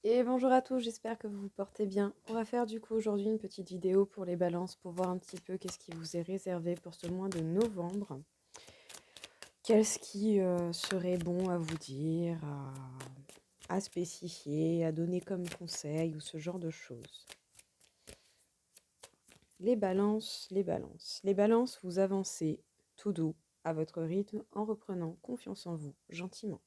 Et bonjour à tous, j'espère que vous vous portez bien. On va faire du coup aujourd'hui une petite vidéo pour les balances pour voir un petit peu qu'est-ce qui vous est réservé pour ce mois de novembre. Qu'est-ce qui serait bon à vous dire, à spécifier, à donner comme conseil ou ce genre de choses. Les balances, les balances. Les balances, vous avancez tout doux à votre rythme en reprenant confiance en vous, gentiment.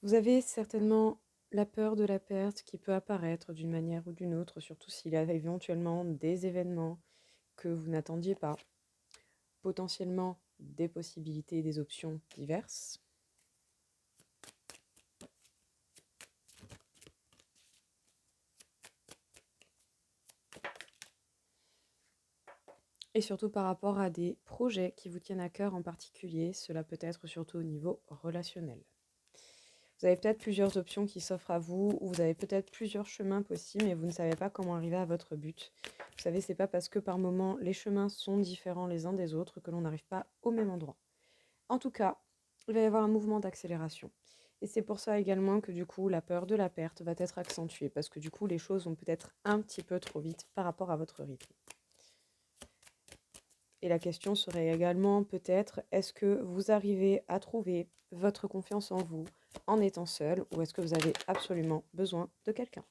Vous avez certainement la peur de la perte qui peut apparaître d'une manière ou d'une autre, surtout s'il y a éventuellement des événements que vous n'attendiez pas, potentiellement des possibilités et des options diverses. Et surtout par rapport à des projets qui vous tiennent à cœur en particulier, cela peut être surtout au niveau relationnel. Vous avez peut-être plusieurs options qui s'offrent à vous, ou vous avez peut-être plusieurs chemins possibles, mais vous ne savez pas comment arriver à votre but. Vous savez, c'est pas parce que par moment les chemins sont différents les uns des autres que l'on n'arrive pas au même endroit. En tout cas, il va y avoir un mouvement d'accélération. Et c'est pour ça également que du coup, la peur de la perte va être accentuée, parce que du coup, les choses vont peut-être un petit peu trop vite par rapport à votre rythme. Et la question serait également peut-être, est-ce que vous arrivez à trouver votre confiance en vous en étant seul, ou est-ce que vous avez absolument besoin de quelqu'un?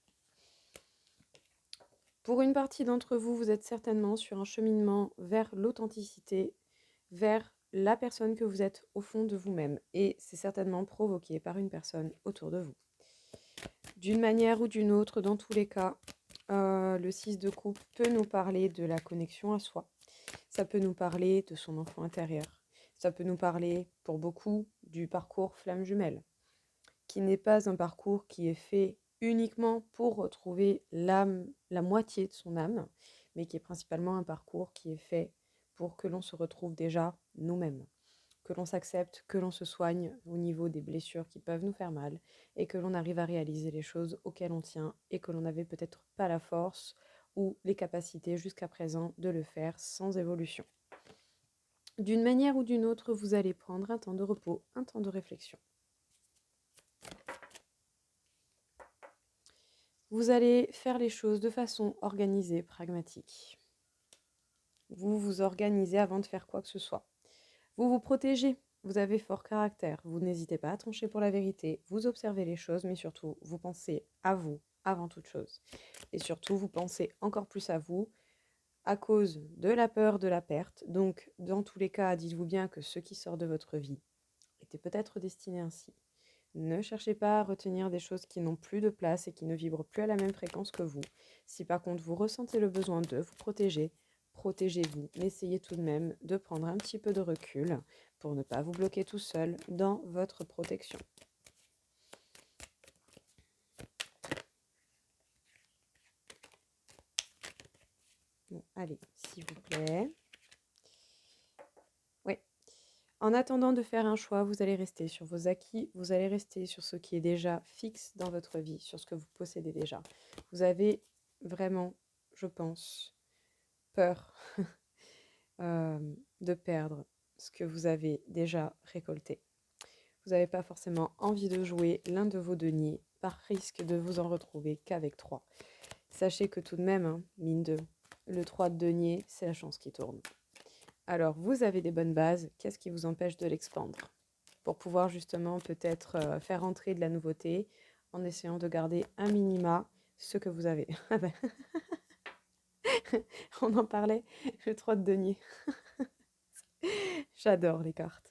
Pour une partie d'entre vous, vous êtes certainement sur un cheminement vers l'authenticité, vers la personne que vous êtes au fond de vous-même. Et c'est certainement provoqué par une personne autour de vous. D'une manière ou d'une autre, dans tous les cas, le 6 de coupe peut nous parler de la connexion à soi. Ça peut nous parler de son enfant intérieur. Ça peut nous parler, pour beaucoup, du parcours flamme jumelle, qui n'est pas un parcours qui est fait uniquement pour retrouver l'âme, la moitié de son âme, mais qui est principalement un parcours qui est fait pour que l'on se retrouve déjà nous-mêmes, que l'on s'accepte, que l'on se soigne au niveau des blessures qui peuvent nous faire mal, et que l'on arrive à réaliser les choses auxquelles on tient et que l'on n'avait peut-être pas la force ou les capacités jusqu'à présent de le faire sans évolution. D'une manière ou d'une autre, vous allez prendre un temps de repos, un temps de réflexion. Vous allez faire les choses de façon organisée, pragmatique. Vous vous organisez avant de faire quoi que ce soit. Vous vous protégez. Vous avez fort caractère. Vous n'hésitez pas à trancher pour la vérité. Vous observez les choses, mais surtout, vous pensez à vous avant toute chose. Et surtout, vous pensez encore plus à vous à cause de la peur de la perte. Donc, dans tous les cas, dites-vous bien que ce qui sort de votre vie était peut-être destiné ainsi. Ne cherchez pas à retenir des choses qui n'ont plus de place et qui ne vibrent plus à la même fréquence que vous. Si par contre vous ressentez le besoin de vous protéger, protégez-vous. Mais essayez tout de même de prendre un petit peu de recul pour ne pas vous bloquer tout seul dans votre protection. Bon, allez, s'il vous plaît. Oui. En attendant de faire un choix, vous allez rester sur vos acquis, vous allez rester sur ce qui est déjà fixe dans votre vie, sur ce que vous possédez déjà. Vous avez vraiment, je pense, peur de perdre ce que vous avez déjà récolté. Vous n'avez pas forcément envie de jouer l'un de vos deniers par risque de vous en retrouver qu'avec 3. Sachez que tout de même, hein, mine de, le 3 de denier, c'est la chance qui tourne. Alors, vous avez des bonnes bases, qu'est-ce qui vous empêche de l'expandre? Pour pouvoir justement peut-être faire entrer de la nouveauté en essayant de garder un minima ce que vous avez. On en parlait, le 3 de denier. J'adore les cartes.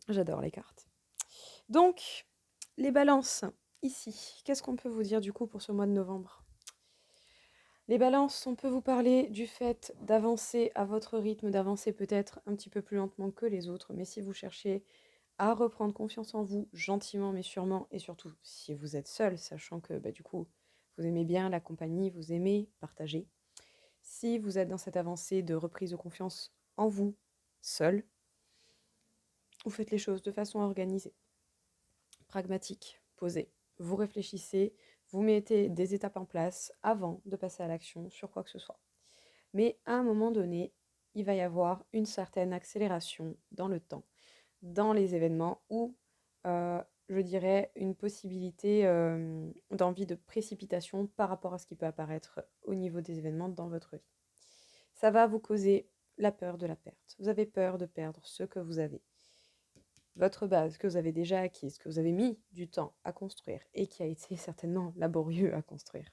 J'adore les cartes. Donc, les balances, ici, qu'est-ce qu'on peut vous dire du coup pour ce mois de novembre? Les balances, on peut vous parler du fait d'avancer à votre rythme, d'avancer peut-être un petit peu plus lentement que les autres, mais si vous cherchez à reprendre confiance en vous, gentiment mais sûrement, et surtout si vous êtes seul, sachant que du coup, vous aimez bien la compagnie, vous aimez partager. Si vous êtes dans cette avancée de reprise de confiance en vous, seul, vous faites les choses de façon organisée, pragmatique, posée. Vous réfléchissez, vous mettez des étapes en place avant de passer à l'action sur quoi que ce soit. Mais à un moment donné, il va y avoir une certaine accélération dans le temps. dans les événements ou, je dirais, une possibilité d'envie de précipitation par rapport à ce qui peut apparaître au niveau des événements dans votre vie. Ça va vous causer la peur de la perte. Vous avez peur de perdre ce que vous avez. Votre base que vous avez déjà acquise, que vous avez mis du temps à construire et qui a été certainement laborieux à construire.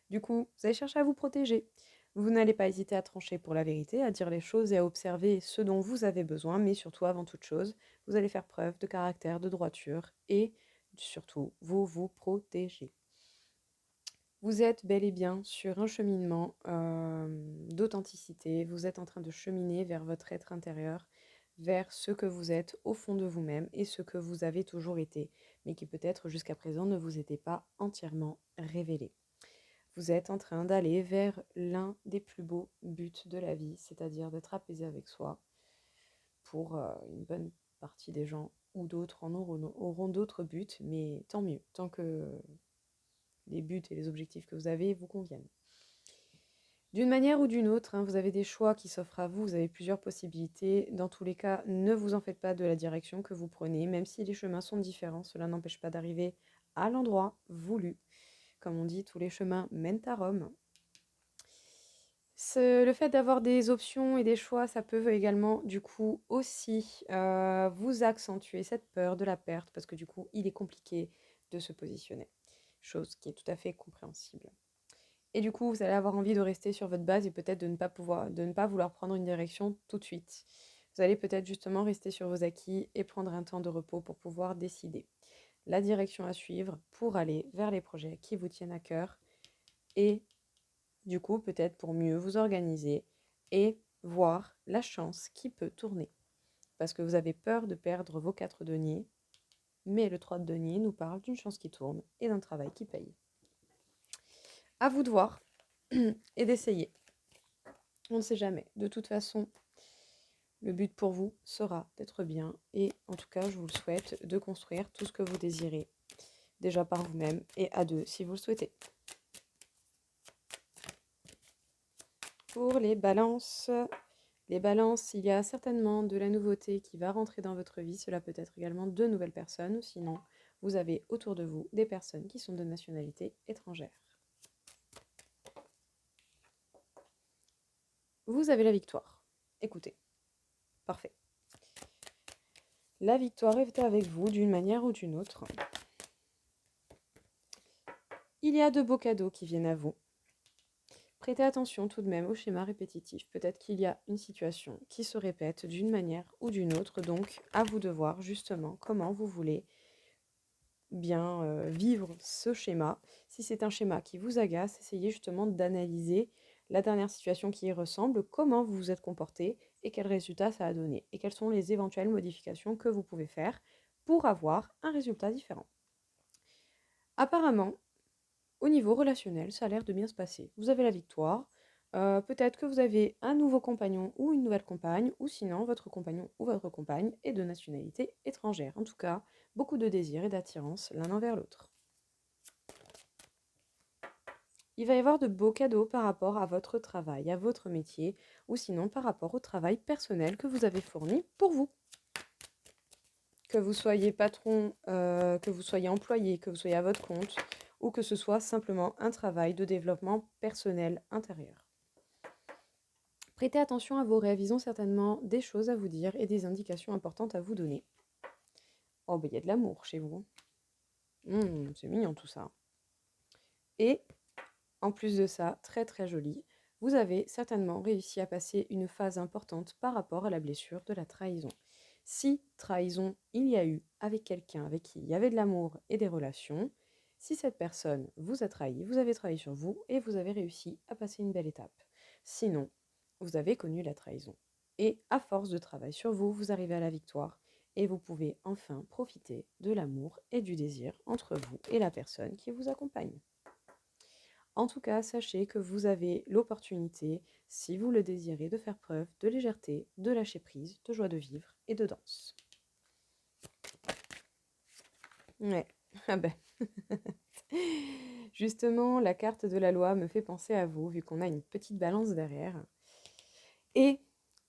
Du coup, vous allez chercher à vous protéger. Vous n'allez pas hésiter à trancher pour la vérité, à dire les choses et à observer ce dont vous avez besoin, mais surtout, avant toute chose, vous allez faire preuve de caractère, de droiture et surtout, vous vous protégez. Vous êtes bel et bien sur un cheminement d'authenticité, vous êtes en train de cheminer vers votre être intérieur, vers ce que vous êtes au fond de vous-même et ce que vous avez toujours été, mais qui peut-être jusqu'à présent ne vous était pas entièrement révélé. Vous êtes en train d'aller vers l'un des plus beaux buts de la vie, c'est-à-dire d'être apaisé avec soi. Pour une bonne partie des gens ou d'autres auront d'autres buts, mais tant mieux, tant que les buts et les objectifs que vous avez vous conviennent. D'une manière ou d'une autre, vous avez des choix qui s'offrent à vous, vous avez plusieurs possibilités. Dans tous les cas, ne vous en faites pas de la direction que vous prenez, même si les chemins sont différents, cela n'empêche pas d'arriver à l'endroit voulu. Comme on dit, tous les chemins mènent à Rome. Le fait d'avoir des options et des choix, ça peut également, du coup, aussi vous accentuer cette peur de la perte, parce que du coup, il est compliqué de se positionner, chose qui est tout à fait compréhensible. Et du coup, vous allez avoir envie de rester sur votre base et peut-être de ne pas vouloir prendre une direction tout de suite. Vous allez peut-être justement rester sur vos acquis et prendre un temps de repos pour pouvoir décider la direction à suivre pour aller vers les projets qui vous tiennent à cœur et du coup peut-être pour mieux vous organiser et voir la chance qui peut tourner. Parce que vous avez peur de perdre vos 4 deniers, mais le 3 de denier nous parle d'une chance qui tourne et d'un travail qui paye. À vous de voir et d'essayer. On ne sait jamais. De toute façon, le but pour vous sera d'être bien et en tout cas, je vous le souhaite de construire tout ce que vous désirez, déjà par vous-même et à deux si vous le souhaitez. Pour les balances, il y a certainement de la nouveauté qui va rentrer dans votre vie. Cela peut être également de nouvelles personnes, ou sinon, vous avez autour de vous des personnes qui sont de nationalité étrangère. Vous avez la victoire. Écoutez, parfait. La victoire est avec vous d'une manière ou d'une autre. Il y a de beaux cadeaux qui viennent à vous. Prêtez attention tout de même au schéma répétitif. Peut-être qu'il y a une situation qui se répète d'une manière ou d'une autre, donc à vous de voir justement comment vous voulez bien vivre ce schéma. Si c'est un schéma qui vous agace, essayez justement d'analyser la dernière situation qui y ressemble, comment vous vous êtes comporté et quel résultat ça a donné, et quelles sont les éventuelles modifications que vous pouvez faire pour avoir un résultat différent. Apparemment, au niveau relationnel, ça a l'air de bien se passer. Vous avez la victoire. Peut-être que vous avez un nouveau compagnon ou une nouvelle compagne, ou sinon votre compagnon ou votre compagne est de nationalité étrangère. En tout cas, beaucoup de désir et d'attirance l'un envers l'autre. Il va y avoir de beaux cadeaux par rapport à votre travail, à votre métier, ou sinon par rapport au travail personnel que vous avez fourni pour vous. Que vous soyez patron, que vous soyez employé, que vous soyez à votre compte, ou que ce soit simplement un travail de développement personnel intérieur. Prêtez attention à vos rêves, ils ont certainement des choses à vous dire et des indications importantes à vous donner. Oh, ben il y a de l'amour chez vous. C'est mignon tout ça. Et en plus de ça, très très joli, vous avez certainement réussi à passer une phase importante par rapport à la blessure de la trahison. Si trahison il y a eu avec quelqu'un avec qui il y avait de l'amour et des relations, si cette personne vous a trahi, vous avez travaillé sur vous et vous avez réussi à passer une belle étape. Sinon, vous avez connu la trahison. Et à force de travail sur vous, vous arrivez à la victoire et vous pouvez enfin profiter de l'amour et du désir entre vous et la personne qui vous accompagne. En tout cas, sachez que vous avez l'opportunité, si vous le désirez, de faire preuve de légèreté, de lâcher prise, de joie de vivre et de danse. Ouais, ah ben. Justement, la carte de la loi me fait penser à vous, vu qu'on a une petite balance derrière. Et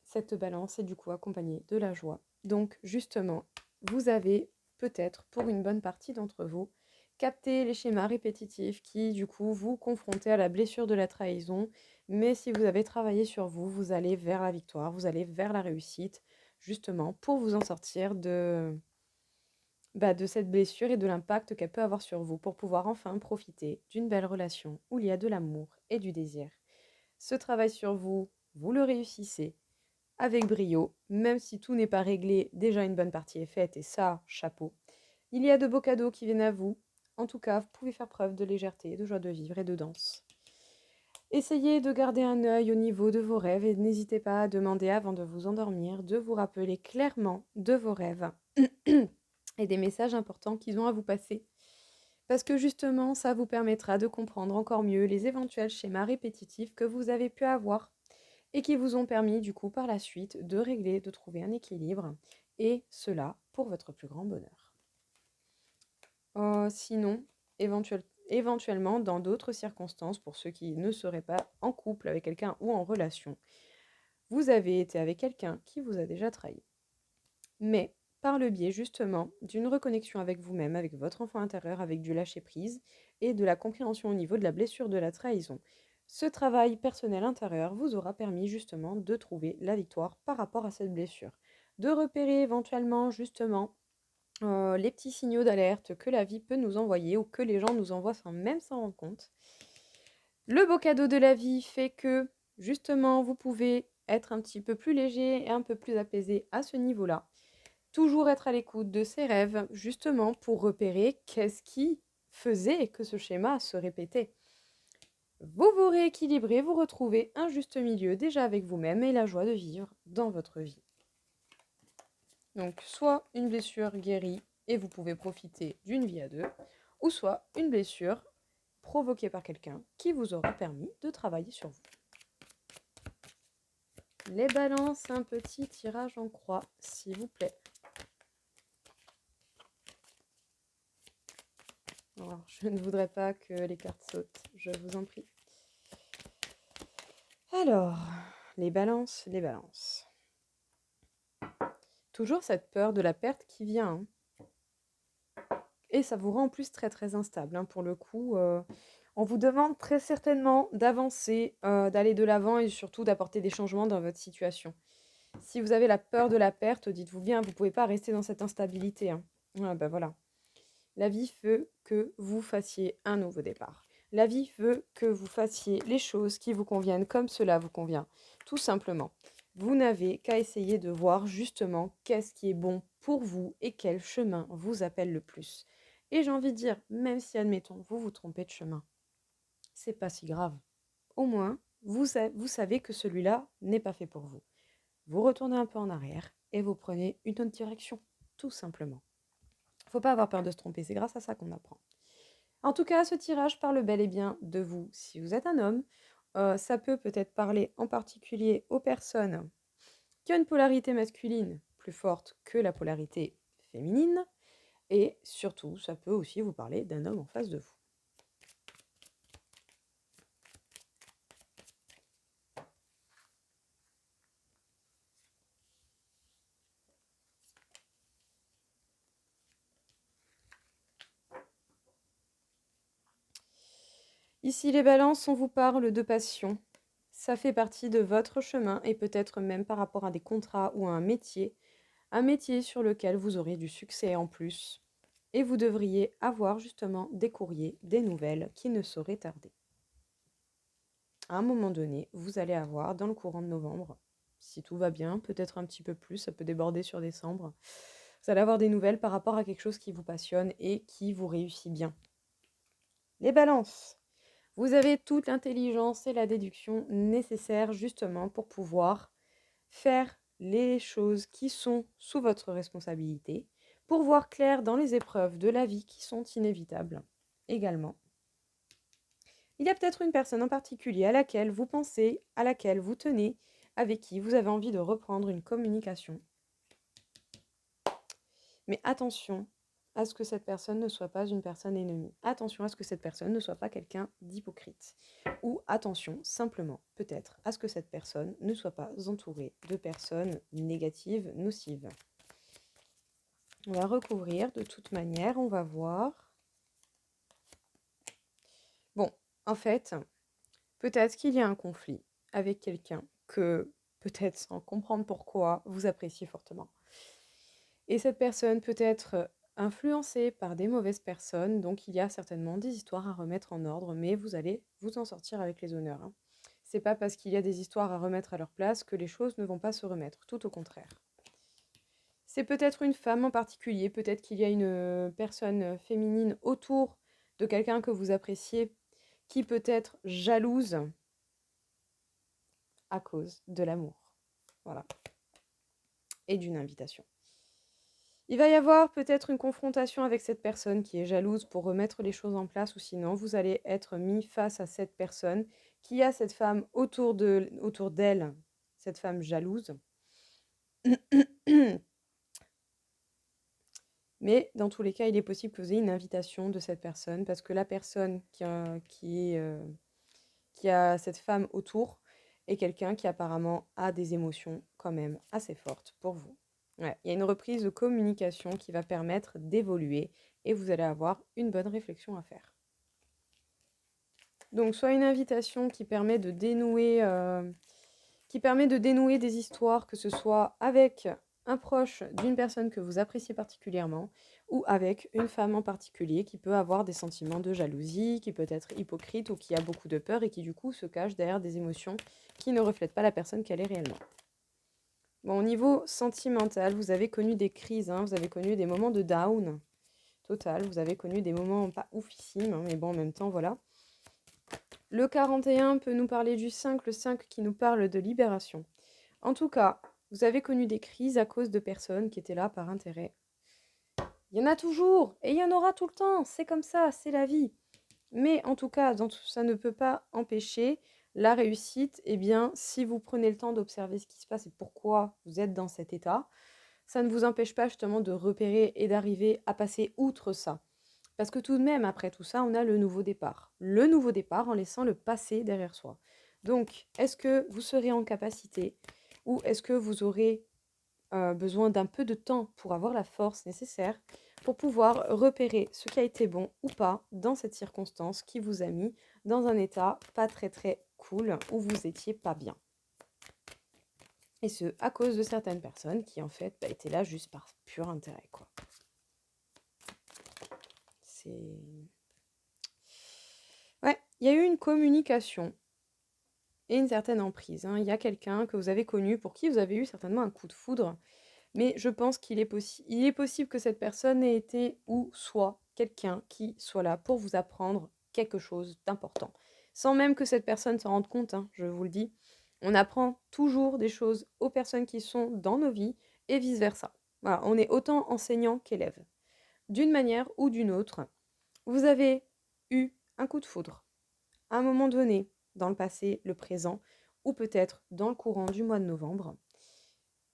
cette balance est du coup accompagnée de la joie Donc justement, vous avez peut-être, pour une bonne partie d'entre vous, capté les schémas répétitifs qui, du coup, vous confrontaient à la blessure de la trahison. Mais si vous avez travaillé sur vous, vous allez vers la victoire, vous allez vers la réussite, justement, pour vous en sortir de cette blessure et de l'impact qu'elle peut avoir sur vous, pour pouvoir enfin profiter d'une belle relation où il y a de l'amour et du désir. Ce travail sur vous, vous le réussissez avec brio, même si tout n'est pas réglé, déjà une bonne partie est faite et ça, chapeau. Il y a de beaux cadeaux qui viennent à vous. En tout cas, vous pouvez faire preuve de légèreté, de joie de vivre et de danse. Essayez de garder un œil au niveau de vos rêves et n'hésitez pas à demander avant de vous endormir de vous rappeler clairement de vos rêves et des messages importants qu'ils ont à vous passer. Parce que justement, ça vous permettra de comprendre encore mieux les éventuels schémas répétitifs que vous avez pu avoir et qui vous ont permis du coup par la suite de régler, de trouver un équilibre, et cela pour votre plus grand bonheur. Sinon, éventuellement, dans d'autres circonstances, pour ceux qui ne seraient pas en couple avec quelqu'un ou en relation, vous avez été avec quelqu'un qui vous a déjà trahi. Mais par le biais justement d'une reconnexion avec vous-même, avec votre enfant intérieur, avec du lâcher-prise et de la compréhension au niveau de la blessure de la trahison, ce travail personnel intérieur vous aura permis justement de trouver la victoire par rapport à cette blessure, de repérer éventuellement justement les petits signaux d'alerte que la vie peut nous envoyer ou que les gens nous envoient sans même s'en rendre compte. Le beau cadeau de la vie fait que justement vous pouvez être un petit peu plus léger et un peu plus apaisé à ce niveau-là. Toujours être à l'écoute de ses rêves, justement pour repérer qu'est-ce qui faisait que ce schéma se répétait. Vous vous rééquilibrez, vous retrouvez un juste milieu déjà avec vous-même et la joie de vivre dans votre vie. Donc soit une blessure guérie et vous pouvez profiter d'une vie à deux, ou soit une blessure provoquée par quelqu'un qui vous aura permis de travailler sur vous. Les balances, un petit tirage en croix, s'il vous plaît. Alors, je ne voudrais pas que les cartes sautent, je vous en prie. Alors, les balances, les balances. Toujours cette peur de la perte qui vient. Et ça vous rend en plus très très instable. Pour le coup, on vous demande très certainement d'avancer, d'aller de l'avant et surtout d'apporter des changements dans votre situation. Si vous avez la peur de la perte, dites-vous bien, vous ne pouvez pas rester dans cette instabilité. Voilà. La vie veut que vous fassiez un nouveau départ. La vie veut que vous fassiez les choses qui vous conviennent comme cela vous convient. Tout simplement. Vous n'avez qu'à essayer de voir justement qu'est-ce qui est bon pour vous et quel chemin vous appelle le plus. Et j'ai envie de dire, même si admettons, vous vous trompez de chemin, c'est pas si grave. Au moins, vous savez que celui-là n'est pas fait pour vous. Vous retournez un peu en arrière et vous prenez une autre direction, tout simplement. Faut pas avoir peur de se tromper, c'est grâce à ça qu'on apprend. En tout cas, ce tirage parle bel et bien de vous si vous êtes un homme. Ça peut peut-être parler en particulier aux personnes qui ont une polarité masculine plus forte que la polarité féminine. Et surtout, ça peut aussi vous parler d'un homme en face de vous. Ici, les balances, on vous parle de passion. Ça fait partie de votre chemin et peut-être même par rapport à des contrats ou à un métier sur lequel vous aurez du succès en plus. Et vous devriez avoir justement des courriers, des nouvelles qui ne sauraient tarder. À un moment donné, vous allez avoir dans le courant de novembre, si tout va bien, peut-être un petit peu plus, ça peut déborder sur décembre, vous allez avoir des nouvelles par rapport à quelque chose qui vous passionne et qui vous réussit bien. Les balances, vous avez toute l'intelligence et la déduction nécessaires justement pour pouvoir faire les choses qui sont sous votre responsabilité, pour voir clair dans les épreuves de la vie qui sont inévitables également. Il y a peut-être une personne en particulier à laquelle vous pensez, à laquelle vous tenez, avec qui vous avez envie de reprendre une communication. Mais attention à ce que cette personne ne soit pas une personne ennemie. Attention à ce que cette personne ne soit pas quelqu'un d'hypocrite. Ou attention, simplement, peut-être, à ce que cette personne ne soit pas entourée de personnes négatives, nocives. On va recouvrir de toute manière, on va voir. Bon, en fait, peut-être qu'il y a un conflit avec quelqu'un que, peut-être sans comprendre pourquoi, vous appréciez fortement. Et cette personne peut être influencée par des mauvaises personnes, donc il y a certainement des histoires à remettre en ordre, mais vous allez vous en sortir avec les honneurs, hein. C'est pas parce qu'il y a des histoires à remettre à leur place que les choses ne vont pas se remettre, tout au contraire. C'est peut-être une femme en particulier, peut-être qu'il y a une personne féminine autour de quelqu'un que vous appréciez qui peut être jalouse à cause de l'amour. Voilà. Et d'une invitation. Il va y avoir peut-être une confrontation avec cette personne qui est jalouse pour remettre les choses en place, ou sinon vous allez être mis face à cette personne qui a cette femme autour d'elle, cette femme jalouse. Mais dans tous les cas, il est possible que vous ayez une invitation de cette personne parce que la personne qui a cette femme autour est quelqu'un qui apparemment a des émotions quand même assez fortes pour vous. Ouais, il y a une reprise de communication qui va permettre d'évoluer et vous allez avoir une bonne réflexion à faire. Donc, soit une invitation qui permet de dénouer des histoires, que ce soit avec un proche d'une personne que vous appréciez particulièrement ou avec une femme en particulier qui peut avoir des sentiments de jalousie, qui peut être hypocrite ou qui a beaucoup de peur et qui du coup se cache derrière des émotions qui ne reflètent pas la personne qu'elle est réellement. Bon, au niveau sentimental, vous avez connu des crises, hein, vous avez connu des moments de down total, vous avez connu des moments pas oufissimes, hein, mais bon, en même temps, voilà. Le 41 peut nous parler du 5, le 5 qui nous parle de libération. En tout cas, vous avez connu des crises à cause de personnes qui étaient là par intérêt. Il y en a toujours, et il y en aura tout le temps, c'est comme ça, c'est la vie. Mais en tout cas, ça ne peut pas empêcher la réussite, eh bien, si vous prenez le temps d'observer ce qui se passe et pourquoi vous êtes dans cet état, ça ne vous empêche pas justement de repérer et d'arriver à passer outre ça. Parce que tout de même, après tout ça, on a le nouveau départ. Le nouveau départ en laissant le passé derrière soi. Donc, est-ce que vous serez en capacité ou est-ce que vous aurez besoin d'un peu de temps pour avoir la force nécessaire pour pouvoir repérer ce qui a été bon ou pas dans cette circonstance qui vous a mis dans un état pas très très cool où vous étiez pas bien. Et ce, à cause de certaines personnes qui en fait étaient là juste par pur intérêt, quoi. C'est... Ouais, il y a eu une communication et une certaine emprise, hein. Il y a quelqu'un que vous avez connu pour qui vous avez eu certainement un coup de foudre. Mais je pense qu'il est, il est possible que cette personne ait été ou soit quelqu'un qui soit là pour vous apprendre quelque chose d'important. Sans même que cette personne s'en rende compte, hein, je vous le dis. On apprend toujours des choses aux personnes qui sont dans nos vies et vice-versa. Voilà, on est autant enseignant qu'élève. D'une manière ou d'une autre, vous avez eu un coup de foudre à un moment donné, dans le passé, le présent, ou peut-être dans le courant du mois de novembre.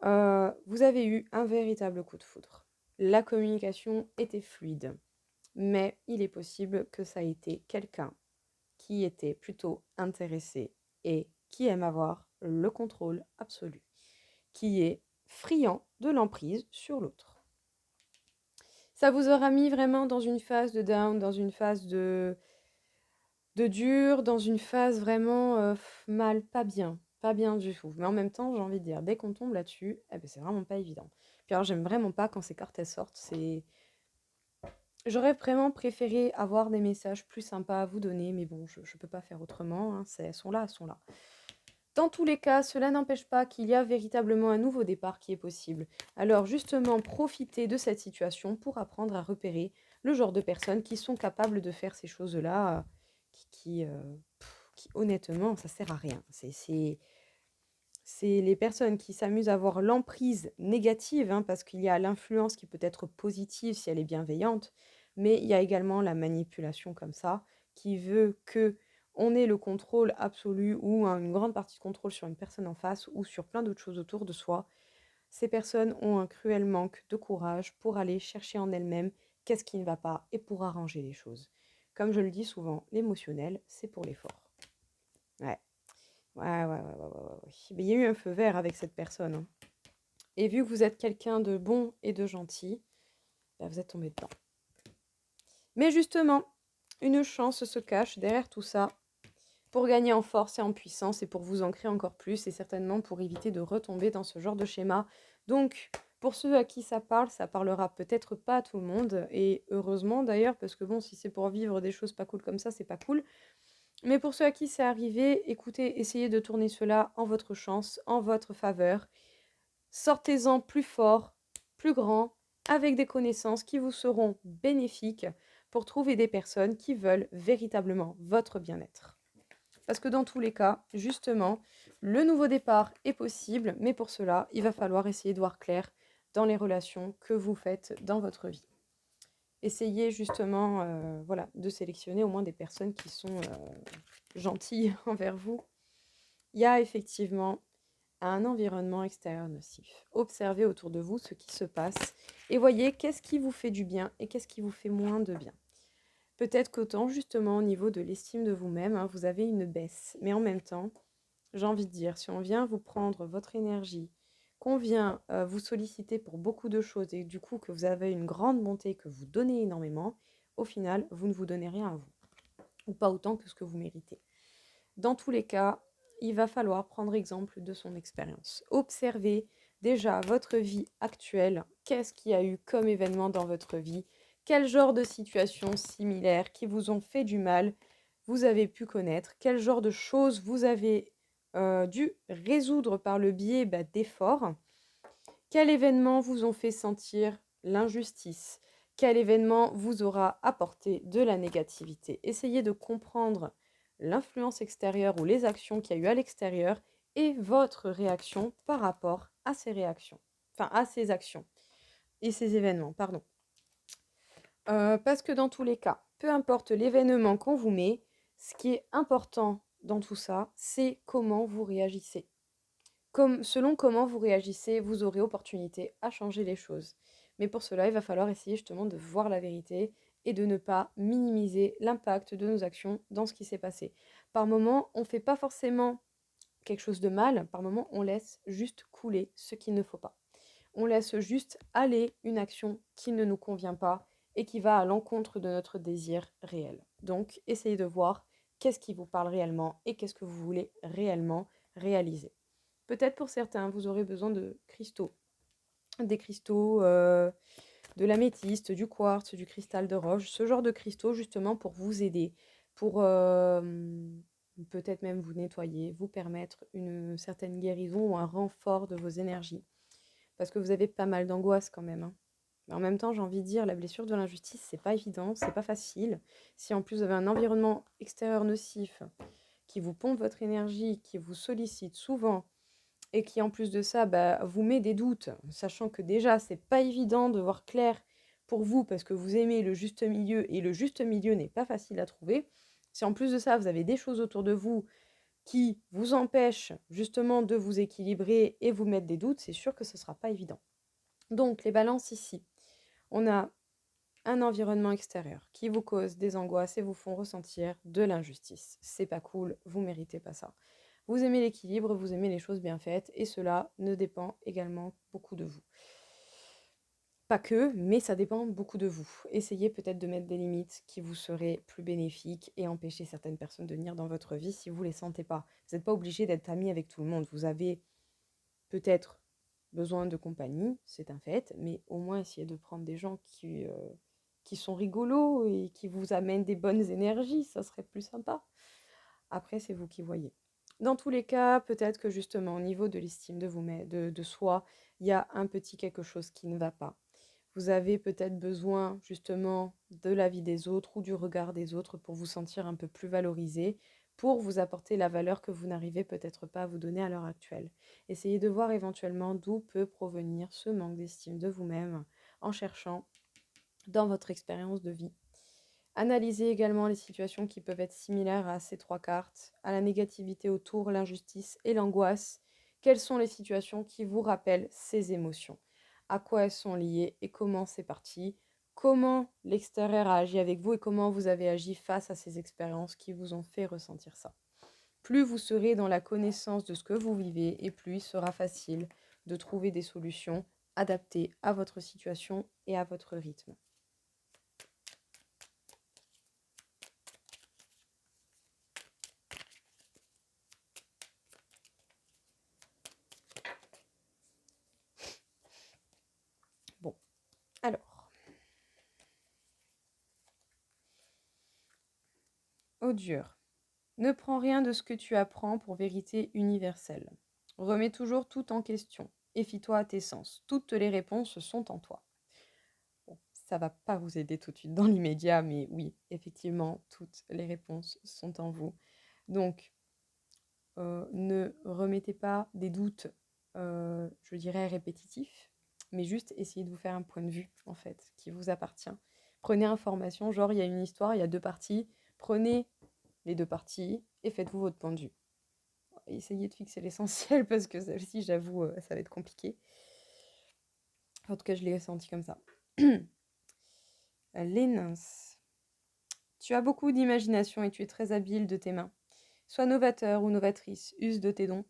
Vous avez eu un véritable coup de foudre. La communication était fluide, mais il est possible que ça ait été quelqu'un qui était plutôt intéressé et qui aime avoir le contrôle absolu, qui est friand de l'emprise sur l'autre. Ça vous aura mis vraiment dans une phase de down, dans une phase de dur, dans une phase vraiment mal, pas bien du tout. Mais en même temps, j'ai envie de dire, dès qu'on tombe là-dessus, eh ben, c'est vraiment pas évident. Puis alors, j'aime vraiment pas quand ces cartes elles sortent. J'aurais vraiment préféré avoir des messages plus sympas à vous donner, mais bon, je peux pas faire autrement, hein. Elles sont là, elles sont là. Dans tous les cas, cela n'empêche pas qu'il y a véritablement un nouveau départ qui est possible. Alors justement, profitez de cette situation pour apprendre à repérer le genre de personnes qui sont capables de faire ces choses-là, qui honnêtement, ça sert à rien. C'est les personnes qui s'amusent à avoir l'emprise négative, hein, parce qu'il y a l'influence qui peut être positive si elle est bienveillante, mais il y a également la manipulation comme ça, qui veut que on ait le contrôle absolu ou une grande partie de contrôle sur une personne en face ou sur plein d'autres choses autour de soi. Ces personnes ont un cruel manque de courage pour aller chercher en elles-mêmes qu'est-ce qui ne va pas et pour arranger les choses. Comme je le dis souvent, l'émotionnel, c'est pour les forts. Ouais. Ouais. Mais il y a eu un feu vert avec cette personne, hein. Et vu que vous êtes quelqu'un de bon et de gentil, vous êtes tombé dedans. Mais justement, une chance se cache derrière tout ça pour gagner en force et en puissance et pour vous ancrer encore plus et certainement pour éviter de retomber dans ce genre de schéma. Donc, pour ceux à qui ça parle, ça parlera peut-être pas à tout le monde et heureusement d'ailleurs parce que bon, si c'est pour vivre des choses pas cool comme ça, c'est pas cool. Mais pour ceux à qui c'est arrivé, écoutez, essayez de tourner cela en votre chance, en votre faveur. Sortez-en plus fort, plus grand, avec des connaissances qui vous seront bénéfiques pour trouver des personnes qui veulent véritablement votre bien-être. Parce que dans tous les cas, justement, le nouveau départ est possible, mais pour cela, il va falloir essayer de voir clair dans les relations que vous faites dans votre vie. Essayez justement voilà, de sélectionner au moins des personnes qui sont gentilles envers vous. Il y a effectivement un environnement extérieur nocif. Observez autour de vous ce qui se passe et voyez qu'est-ce qui vous fait du bien et qu'est-ce qui vous fait moins de bien. Peut-être qu'autant justement au niveau de l'estime de vous-même, vous avez une baisse. Mais en même temps, j'ai envie de dire, si on vient vous prendre votre énergie, qu'on vient vous solliciter pour beaucoup de choses et du coup que vous avez une grande bonté, que vous donnez énormément, au final, vous ne vous donnez rien à vous. Ou pas autant que ce que vous méritez. Dans tous les cas, il va falloir prendre exemple de son expérience. Observez déjà votre vie actuelle. Qu'est-ce qu'il y a eu comme événement dans votre vie? Quel genre de situations similaires qui vous ont fait du mal vous avez pu connaître? Quel genre de choses vous avez dû résoudre par le biais d'efforts? Quel événement vous ont fait sentir l'injustice? Quel événement vous aura apporté de la négativité? Essayez de comprendre l'influence extérieure ou les actions qu'il y a eu à l'extérieur et votre réaction par rapport à ces réactions. Enfin, à ces actions et ces événements, pardon. Parce que dans tous les cas, peu importe l'événement qu'on vous met, ce qui est important dans tout ça, c'est comment vous réagissez. Selon comment vous réagissez, vous aurez opportunité à changer les choses. Mais pour cela, il va falloir essayer justement de voir la vérité et de ne pas minimiser l'impact de nos actions dans ce qui s'est passé. Par moment, on ne fait pas forcément quelque chose de mal, par moment, on laisse juste couler ce qu'il ne faut pas. On laisse juste aller une action qui ne nous convient pas et qui va à l'encontre de notre désir réel. Donc, essayez de voir qu'est-ce qui vous parle réellement et qu'est-ce que vous voulez réellement réaliser. Peut-être pour certains, vous aurez besoin de cristaux. Des cristaux, de l'améthyste, du quartz, du cristal de roche, ce genre de cristaux justement pour vous aider, pour peut-être même vous nettoyer, vous permettre une certaine guérison ou un renfort de vos énergies. Parce que vous avez pas mal d'angoisse quand même. Mais en même temps, j'ai envie de dire, la blessure de l'injustice, c'est pas évident, c'est pas facile. Si en plus vous avez un environnement extérieur nocif qui vous pompe votre énergie, qui vous sollicite souvent, et qui en plus de ça vous met des doutes, sachant que déjà c'est pas évident de voir clair pour vous parce que vous aimez le juste milieu et le juste milieu n'est pas facile à trouver. Si en plus de ça vous avez des choses autour de vous qui vous empêchent justement de vous équilibrer et vous mettre des doutes, c'est sûr que ce sera pas évident. Donc les balances ici, on a un environnement extérieur qui vous cause des angoisses et vous font ressentir de l'injustice. C'est pas cool, vous méritez pas ça. Vous aimez l'équilibre, vous aimez les choses bien faites et cela ne dépend également beaucoup de vous. Pas que, mais ça dépend beaucoup de vous. Essayez peut-être de mettre des limites qui vous seraient plus bénéfiques et empêcher certaines personnes de venir dans votre vie si vous ne les sentez pas. Vous n'êtes pas obligé d'être ami avec tout le monde. Vous avez peut-être besoin de compagnie, c'est un fait, mais au moins essayez de prendre des gens qui sont rigolos et qui vous amènent des bonnes énergies, ça serait plus sympa. Après, c'est vous qui voyez. Dans tous les cas, peut-être que justement, au niveau de l'estime de soi, il y a un petit quelque chose qui ne va pas. Vous avez peut-être besoin justement de l'avis des autres ou du regard des autres pour vous sentir un peu plus valorisé, pour vous apporter la valeur que vous n'arrivez peut-être pas à vous donner à l'heure actuelle. Essayez de voir éventuellement d'où peut provenir ce manque d'estime de vous-même en cherchant dans votre expérience de vie. Analysez également les situations qui peuvent être similaires à ces trois cartes, à la négativité autour, l'injustice et l'angoisse. Quelles sont les situations qui vous rappellent ces émotions? À quoi elles sont liées et comment c'est parti? Comment l'extérieur a agi avec vous et comment vous avez agi face à ces expériences qui vous ont fait ressentir ça? Plus vous serez dans la connaissance de ce que vous vivez et plus il sera facile de trouver des solutions adapté à votre situation et à votre rythme. Bon, alors, au dur. Ne prends rien de ce que tu apprends pour vérité universelle. Remets toujours tout en question et fie-toi à tes sens. Toutes les réponses sont en toi. Bon, ça va pas vous aider tout de suite dans l'immédiat, mais oui, effectivement, toutes les réponses sont en vous. Donc, ne remettez pas des doutes, je dirais, répétitifs, mais juste essayez de vous faire un point de vue, en fait, qui vous appartient. Prenez information, genre il y a une histoire, il y a deux parties, prenez les deux parties et faites-vous votre point de vue. Essayez de fixer l'essentiel parce que celle-ci, j'avoue, ça va être compliqué. En tout cas, je l'ai senti comme ça. Les nymphes. Tu as beaucoup d'imagination et tu es très habile de tes mains. Sois novateur ou novatrice, use de tes dons.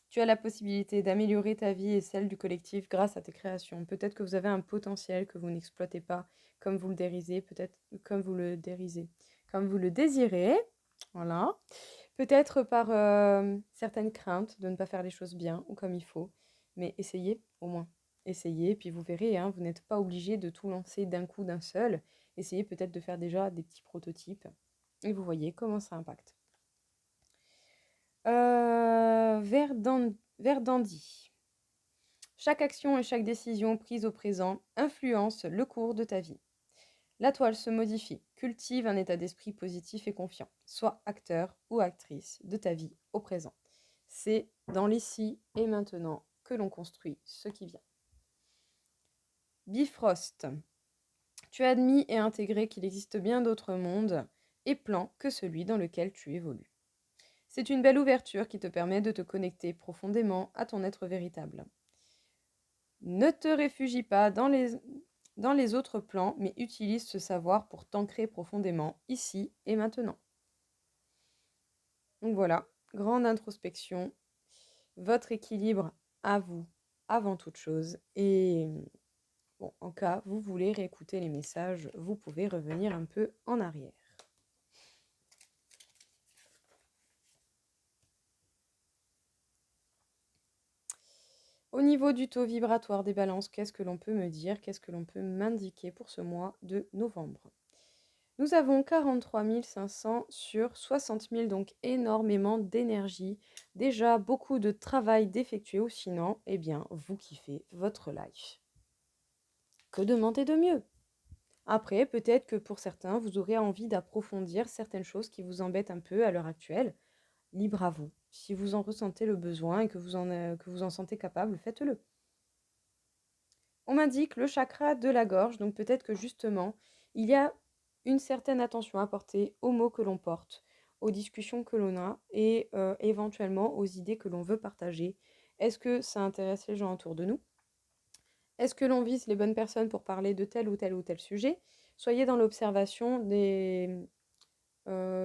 Tu as la possibilité d'améliorer ta vie et celle du collectif grâce à tes créations. Peut-être que vous avez un potentiel que vous n'exploitez pas comme vous le dérisez, peut-être comme vous le dérisez, comme vous le désirez. Voilà. Peut-être par certaines craintes de ne pas faire les choses bien ou comme il faut. Mais essayez au moins. Essayez, puis vous verrez, hein, vous n'êtes pas obligé de tout lancer d'un coup, d'un seul. Essayez peut-être de faire déjà des petits prototypes et vous voyez comment ça impacte. Verdandi. Chaque action et chaque décision prise au présent influence le cours de ta vie. La toile se modifie, cultive un état d'esprit positif et confiant. Sois acteur ou actrice de ta vie au présent. C'est dans l'ici et maintenant que l'on construit ce qui vient. Bifrost. Tu as admis et intégré qu'il existe bien d'autres mondes et plans que celui dans lequel tu évolues. C'est une belle ouverture qui te permet de te connecter profondément à ton être véritable. Ne te réfugie pas dans les autres plans, mais utilise ce savoir pour t'ancrer profondément ici et maintenant. Donc voilà, grande introspection, votre équilibre à vous avant toute chose. Et bon, en cas vous voulez réécouter les messages, vous pouvez revenir un peu en arrière. Au niveau du taux vibratoire des balances, qu'est-ce que l'on peut me dire? Qu'est-ce que l'on peut m'indiquer pour ce mois de novembre? Nous avons 43 500 sur 60 000, donc énormément d'énergie. Déjà beaucoup de travail d'effectuer, ou sinon, eh bien, vous kiffez votre life. Que demander de mieux? Après, peut-être que pour certains, vous aurez envie d'approfondir certaines choses qui vous embêtent un peu à l'heure actuelle. Libre à vous. Si vous en ressentez le besoin et que vous en sentez capable, faites-le. On m'indique le chakra de la gorge, donc peut-être que justement, il y a une certaine attention à porter aux mots que l'on porte, aux discussions que l'on a et éventuellement aux idées que l'on veut partager. Est-ce que ça intéresse les gens autour de nous? Est-ce que l'on vise les bonnes personnes pour parler de tel ou tel ou tel sujet? Soyez dans l'observation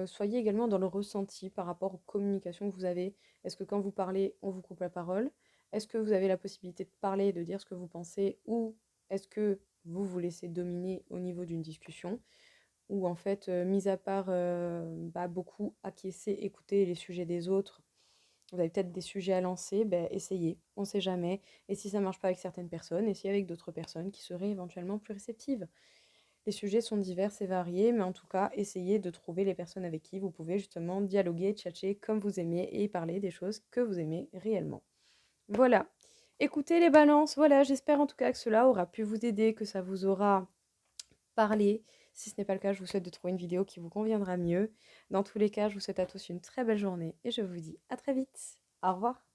soyez également dans le ressenti par rapport aux communications que vous avez. Est-ce que quand vous parlez, on vous coupe la parole? Est-ce que vous avez la possibilité de parler, de dire ce que vous pensez? Ou est-ce que vous vous laissez dominer au niveau d'une discussion? Ou en fait, mis à part beaucoup acquiescer, écouter les sujets des autres, vous avez peut-être des sujets à lancer, ben, essayez, on ne sait jamais. Et si ça ne marche pas avec certaines personnes, essayez avec d'autres personnes qui seraient éventuellement plus réceptives. Les sujets sont divers et variés, mais en tout cas, essayez de trouver les personnes avec qui vous pouvez justement dialoguer, tchatcher comme vous aimez et parler des choses que vous aimez réellement. Voilà. Écoutez les balances, voilà, j'espère en tout cas que cela aura pu vous aider, que ça vous aura parlé. Si ce n'est pas le cas, je vous souhaite de trouver une vidéo qui vous conviendra mieux. Dans tous les cas, je vous souhaite à tous une très belle journée et je vous dis à très vite. Au revoir.